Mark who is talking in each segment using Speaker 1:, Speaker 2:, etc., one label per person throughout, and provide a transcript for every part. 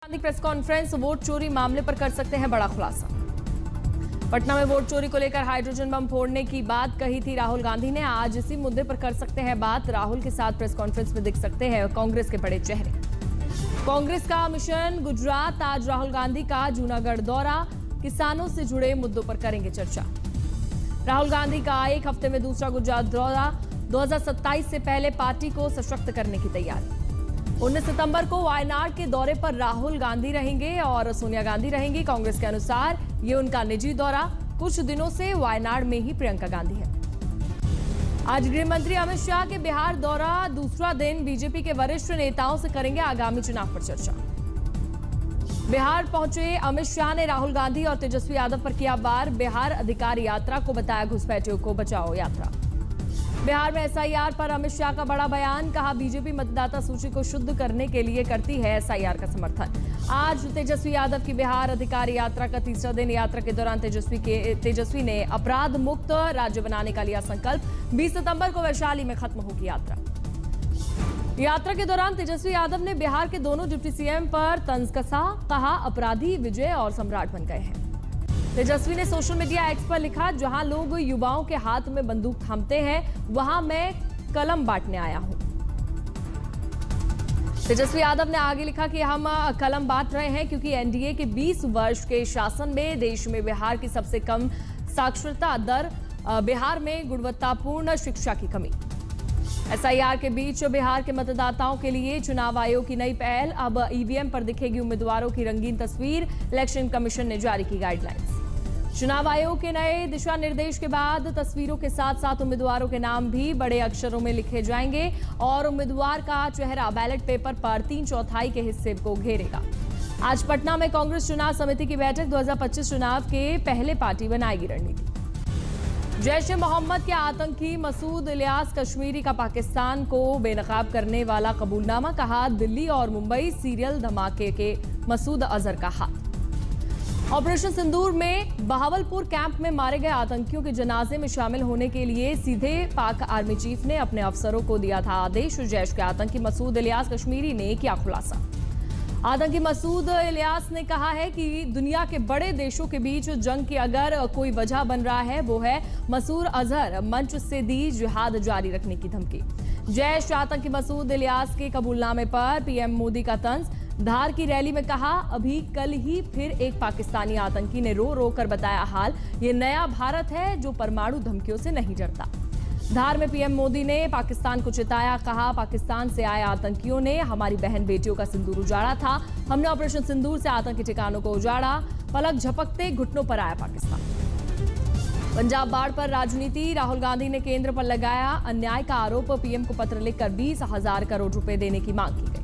Speaker 1: Gandhi press conference, vote चोरी मामले पर कर सकते हैं बड़ा खुलासा। पटना में वोट चोरी को लेकर हाइड्रोजन बम फोड़ने की बात कही थी राहुल गांधी ने। आज इसी मुद्दे पर कर सकते हैं बात। राहुल के साथ प्रेस कॉन्फ्रेंस में दिख सकते हैं कांग्रेस के बड़े चेहरे। कांग्रेस का मिशन गुजरात, आज राहुल गांधी का जूनागढ़ दौरा, किसानों से जुड़े मुद्दों पर करेंगे चर्चा। राहुल गांधी का एक हफ्ते में दूसरा गुजरात दौरा, 2027 से पहले पार्टी को सशक्त करने की तैयारी। 19 सितंबर को वायनाड के दौरे पर राहुल गांधी रहेंगे और सोनिया गांधी रहेंगी। कांग्रेस के अनुसार ये उनका निजी दौरा, कुछ दिनों से वायनाड में ही प्रियंका गांधी है। आज गृह मंत्री अमित शाह के बिहार दौरा, दूसरा दिन बीजेपी के वरिष्ठ नेताओं से करेंगे आगामी चुनाव पर चर्चा। बिहार पहुंचे अमित शाह ने राहुल गांधी और तेजस्वी यादव पर किया वार। बिहार अधिकारी यात्रा को बताया घुसपैठियों को बचाओ यात्रा। बिहार में एसआईआर पर अमित शाह का बड़ा बयान, कहा बीजेपी मतदाता सूची को शुद्ध करने के लिए करती है एसआईआर का समर्थन। आज तेजस्वी यादव की बिहार अधिकारी यात्रा का तीसरा दिन। यात्रा के दौरान तेजस्वी ने अपराध मुक्त राज्य बनाने का लिया संकल्प। 20 सितंबर को वैशाली में खत्म होगी यात्रा। यात्रा के दौरान तेजस्वी यादव ने बिहार के दोनों डिप्टी सीएम पर तंज कसा, कहा अपराधी विजय और सम्राट बन गए हैं। तेजस्वी ने सोशल मीडिया एक्स पर लिखा, जहां लोग युवाओं के हाथ में बंदूक थामते हैं वहां मैं कलम बांटने आया हूं। तेजस्वी यादव ने आगे लिखा कि हम कलम बांट रहे हैं क्योंकि एनडीए के 20 वर्ष के शासन में देश में बिहार की सबसे कम साक्षरता दर, बिहार में गुणवत्तापूर्ण शिक्षा की कमी। एसआईआर के बीच बिहार के मतदाताओं के लिए चुनाव आयोग की नई पहल, अब ईवीएम पर दिखेगी उम्मीदवारों की रंगीन तस्वीर। इलेक्शन कमीशन ने जारी की गाइडलाइंस। चुनाव आयोग के नए दिशा निर्देश के बाद तस्वीरों के साथ साथ उम्मीदवारों के नाम भी बड़े अक्षरों में लिखे जाएंगे और उम्मीदवार का चेहरा बैलेट पेपर पर 3/4 के हिस्से को घेरेगा। आज पटना में कांग्रेस चुनाव समिति की बैठक, 2025 चुनाव के पहले पार्टी बनाएगी रणनीति। जैश-ए-मोहम्मद के आतंकी मसूद इलियास कश्मीरी का पाकिस्तान को बेनकाब करने वाला कबूलनामा, कहा दिल्ली और मुंबई सीरियल धमाके के मसूद अजहर का हाथ। ऑपरेशन सिंदूर में बहावलपुर कैंप में मारे गए आतंकियों के जनाजे में शामिल होने के लिए सीधे पाक आर्मी चीफ ने अपने अफसरों को दिया था आदेश। जैश के आतंकी मसूद इलियास कश्मीरी ने किया खुलासा। आतंकी मसूद इलियास ने कहा है कि दुनिया के बड़े देशों के बीच जंग की अगर कोई वजह बन रहा है वो है मसूद अजहर मंच से दी जिहाद जारी रखने की धमकी। जैश आतंकी मसूद इलियास के कबूलनामे पर पीएम मोदी का तंज। धार की रैली में कहा, अभी कल ही फिर एक पाकिस्तानी आतंकी ने रो रो कर बताया हाल, ये नया भारत है जो परमाणु धमकियों से नहीं डरता। धार में पीएम मोदी ने पाकिस्तान को चिताया, कहा पाकिस्तान से आए आतंकियों ने हमारी बहन बेटियों का सिंदूर उजाड़ा था, हमने ऑपरेशन सिंदूर से आतंकी ठिकानों को उजाड़ा। पलक झपकते घुटनों पर आया पाकिस्तान। पंजाब बाढ़ पर राजनीति, राहुल गांधी ने केंद्र पर लगाया अन्याय का आरोप। पीएम को पत्र लिखकर 20,000 करोड़ रुपए देने की मांग की गई।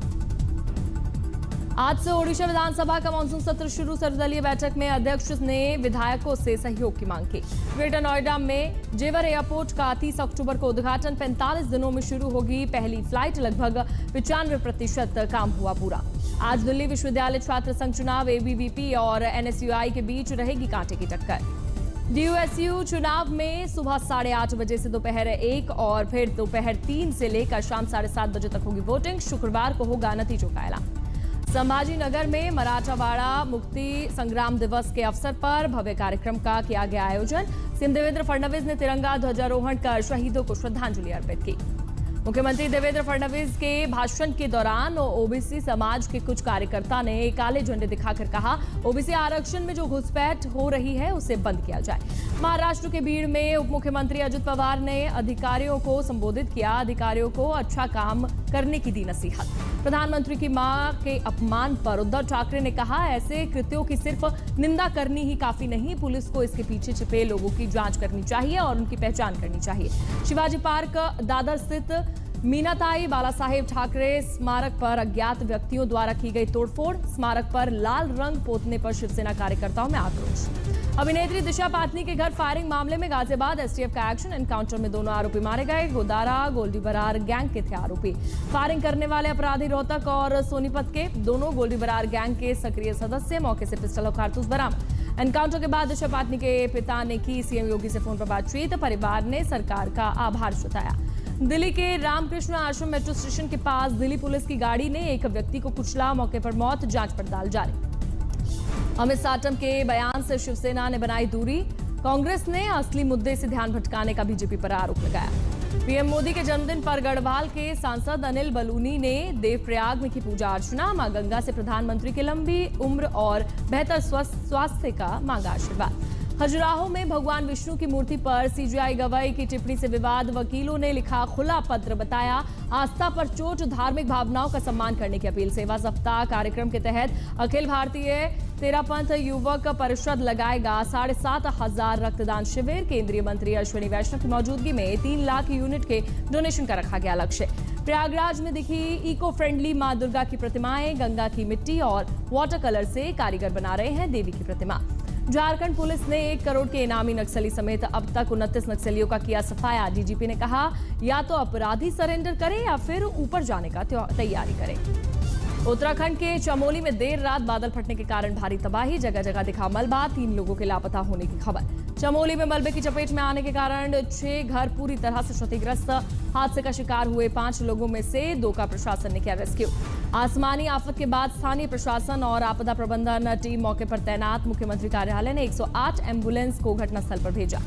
Speaker 1: आज से ओडिशा विधानसभा का मानसून सत्र शुरू। सर्वदलीय बैठक में अध्यक्ष ने विधायकों से सहयोग की मांग की। ग्रेटर नोएडा में जेवर एयरपोर्ट का 30 अक्टूबर को उद्घाटन, 45 दिनों में शुरू होगी पहली फ्लाइट। लगभग 95% काम हुआ पूरा। आज दिल्ली विश्वविद्यालय छात्र संघ चुनाव, एबीवीपी और एनएसयूआई के बीच रहेगी कांटे की टक्कर। डीयूएसयू चुनाव में सुबह 8:30 बजे से दोपहर 1 और फिर दोपहर 3 से लेकर शाम 7:30 बजे तक होगी वोटिंग। शुक्रवार को होगा नतीजों का ऐलान। संभाजी नगर में मराठावाड़ा मुक्ति संग्राम दिवस के अवसर पर भव्य कार्यक्रम का किया गया आयोजन। सीएम देवेंद्र फडणवीस ने तिरंगा ध्वजारोहण कर शहीदों को श्रद्धांजलि अर्पित की। मुख्यमंत्री देवेंद्र फडणवीस के भाषण के दौरान ओबीसी समाज के कुछ कार्यकर्ता ने काले झंडे दिखाकर कहा, ओबीसी आरक्षण में जो घुसपैठ हो रही है उसे बंद किया जाए। महाराष्ट्र के भीड़ में उप मुख्यमंत्री अजित पवार ने अधिकारियों को संबोधित किया, अधिकारियों को अच्छा काम करने की दी नसीहत। प्रधानमंत्री की मां के अपमान पर उद्धव ठाकरे ने कहा, ऐसे कृत्यों की सिर्फ निंदा करनी ही काफी नहीं, पुलिस को इसके पीछे छिपे लोगों की जांच करनी चाहिए और उनकी पहचान करनी चाहिए। शिवाजी पार्क दादर स्थित मीनाताई बालासाहेब ठाकरे स्मारक पर अज्ञात व्यक्तियों द्वारा की गई तोड़फोड़, स्मारक पर लाल रंग पोतने पर शिवसेना कार्यकर्ताओं में आक्रोश। अभिनेत्री दिशा पाटनी के घर फायरिंग मामले में गाजियाबाद एसटीएफ का एक्शन, एनकाउंटर में दोनों आरोपी मारे गए। गोदारा गोल्डी बरार गैंग के थे आरोपी। फायरिंग करने वाले अपराधी रोहतक और सोनीपत के, दोनों गोल्डी बरार गैंग के सक्रिय सदस्य। मौके से पिस्टल और कारतूस बरामद। एनकाउंटर के बाद दिशा पाटनी के पिता ने की सीएम योगी से फोन पर बातचीत, परिवार ने सरकार का आभार जताया। दिल्ली के रामकृष्ण आश्रम मेट्रो स्टेशन के पास दिल्ली पुलिस की गाड़ी ने एक व्यक्ति को कुचला, मौके पर मौत, जांच पड़ताल जारी। अमित साटम के बयान से शिवसेना ने बनाई दूरी, कांग्रेस ने असली मुद्दे से ध्यान भटकाने का बीजेपी पर आरोप लगाया। पीएम मोदी के जन्मदिन पर गढ़वाल के सांसद अनिल बलूनी ने देवप्रयाग में की पूजा अर्चना, मां गंगा से प्रधानमंत्री की लंबी उम्र और बेहतर स्वास्थ्य का मांगा आशीर्वाद। खजुराहो में भगवान विष्णु की मूर्ति पर सीजीआई गवाई की टिप्पणी से विवाद, वकीलों ने लिखा खुला पत्र, बताया आस्था पर चोट, धार्मिक भावनाओं का सम्मान करने की अपील। सेवा सप्ताह कार्यक्रम के तहत अखिल भारतीय तेरापंथ युवक परिषद लगाएगा 7,500 रक्तदान शिविर। केंद्रीय मंत्री अश्विनी वैष्णव की मौजूदगी में 3 लाख यूनिट के डोनेशन का रखा गया लक्ष्य। प्रयागराज में दिखी इको फ्रेंडली मां दुर्गा की प्रतिमाएं, गंगा की मिट्टी और वाटर कलर से कारीगर बना रहे हैं देवी की प्रतिमा। झारखंड पुलिस ने 1 करोड़ के इनामी नक्सली समेत अब तक 29 नक्सलियों का किया सफाया। डीजीपी ने कहा या तो अपराधी सरेंडर करें या फिर ऊपर जाने का तैयारी करें। उत्तराखंड के चमोली में देर रात बादल फटने के कारण भारी तबाही, जगह जगह दिखा मलबा, 3 लोगों के लापता होने की खबर। चमोली में मलबे की चपेट में आने के कारण 6 घर पूरी तरह से क्षतिग्रस्त। हादसे का शिकार हुए 5 लोगों में से 2 का प्रशासन ने किया रेस्क्यू। आसमानी आफत के बाद स्थानीय प्रशासन और आपदा प्रबंधन टीम मौके पर तैनात। मुख्यमंत्री कार्यालय ने 108 एम्बुलेंस को घटनास्थल पर भेजा।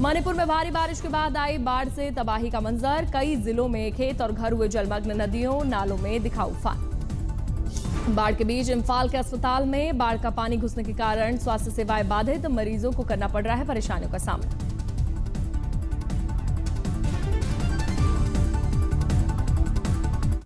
Speaker 1: मणिपुर में भारी बारिश के बाद आई बाढ़ से तबाही का मंजर, कई जिलों में खेत और घर हुए जलमग्न, नदियों नालों में दिखा उफान। बाढ़ के बीच इम्फाल के अस्पताल में बाढ़ का पानी घुसने के कारण स्वास्थ्य सेवाएं बाधित, मरीजों को करना पड़ रहा है परेशानियों का सामना।